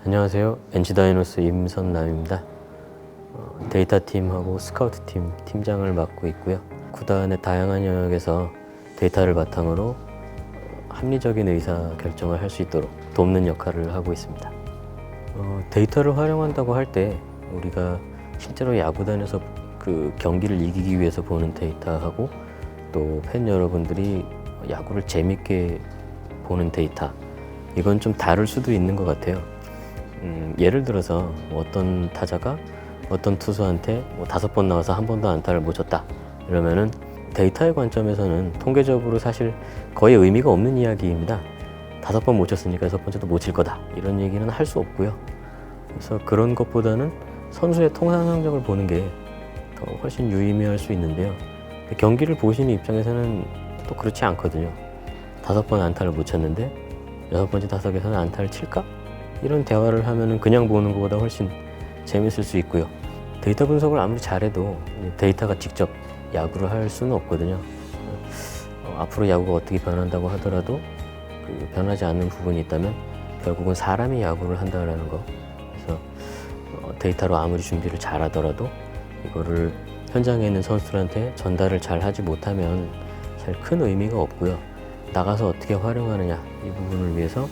안녕하세요. NC다이노스 임선남입니다. 데이터 팀하고 스카우트 팀 팀장을 맡고 있고요. 구단의 다양한 영역에서 데이터를 바탕으로 합리적인 의사 결정을 할 수 있도록 돕는 역할을 하고 있습니다. 데이터를 활용한다고 할 때 우리가 실제로 야구단에서 그 경기를 이기기 위해서 보는 데이터하고 또 팬 여러분들이 야구를 재밌게 보는 데이터, 이건 좀 다를 수도 있는 것 같아요. 예를 들어서 어떤 타자가 어떤 투수한테 5번 나와서 한 번도 안타를 못 쳤다 이러면은 데이터의 관점에서는 통계적으로 사실 거의 의미가 없는 이야기입니다. 5번 못 쳤으니까 6번째도 못 칠 거다 이런 얘기는 할 수 없고요. 그래서 그런 것보다는 선수의 통산 성적을 보는 게 더 훨씬 유의미할 수 있는데요. 경기를 보시는 입장에서는 또 그렇지 않거든요. 5번 안타를 못 쳤는데 6번째 타석에서는 안타를 칠까? 이런 대화를 하면은 그냥 보는 것보다 훨씬 재밌을 수 있고요. 데이터 분석을 아무리 잘해도 데이터가 직접 야구를 할 수는 없거든요. 앞으로 야구가 어떻게 변한다고 하더라도 그 변하지 않는 부분이 있다면 결국은 사람이 야구를 한다는 거. 그래서 데이터로 아무리 준비를 잘하더라도 이거를 현장에 있는 선수들한테 전달을 잘 하지 못하면 잘 큰 의미가 없고요. 나가서 어떻게 활용하느냐 이 부분을 위해서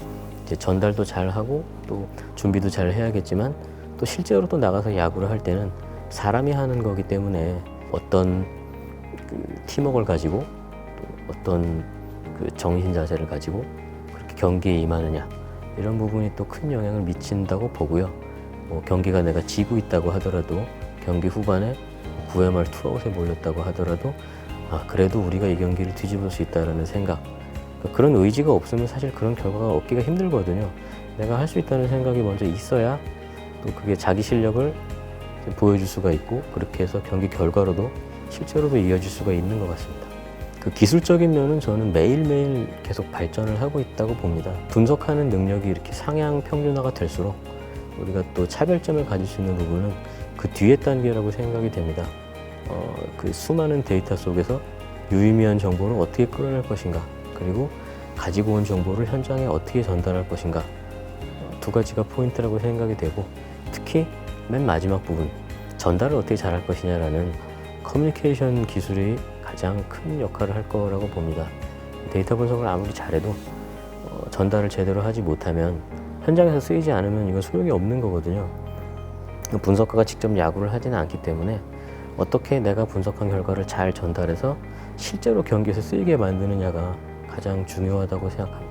이제 전달도 잘 하고 또 준비도 잘 해야겠지만 또 실제로 또 나가서 야구를 할 때는 사람이 하는 거기 때문에 어떤 그 팀워크를 가지고 또 어떤 그 정신 자세를 가지고 그렇게 경기에 임하느냐 이런 부분이 또 큰 영향을 미친다고 보고요. 경기가 내가 지고 있다고 하더라도 경기 후반에 9회 말 투아웃에 몰렸다고 하더라도 그래도 우리가 이 경기를 뒤집을 수 있다는 생각, 그런 의지가 없으면 사실 그런 결과가 얻기가 힘들거든요. 내가 할 수 있다는 생각이 먼저 있어야 또 그게 자기 실력을 보여줄 수가 있고 그렇게 해서 경기 결과로도 실제로도 이어질 수가 있는 것 같습니다. 그 기술적인 면은 저는 매일매일 계속 발전을 하고 있다고 봅니다. 분석하는 능력이 이렇게 상향 평준화가 될수록 우리가 또 차별점을 가질 수 있는 부분은 그 뒤에 단계라고 생각이 됩니다. 그 수많은 데이터 속에서 유의미한 정보를 어떻게 끌어낼 것인가, 그리고 가지고 온 정보를 현장에 어떻게 전달할 것인가, 두 가지가 포인트라고 생각이 되고, 특히 맨 마지막 부분, 전달을 어떻게 잘할 것이냐라는 커뮤니케이션 기술이 가장 큰 역할을 할 거라고 봅니다. 데이터 분석을 아무리 잘해도 전달을 제대로 하지 못하면 현장에서 쓰이지 않으면 이건 소용이 없는 거거든요. 분석가가 직접 야구를 하지는 않기 때문에 어떻게 내가 분석한 결과를 잘 전달해서 실제로 경기에서 쓰이게 만드느냐가 가장 중요하다고 생각합니다.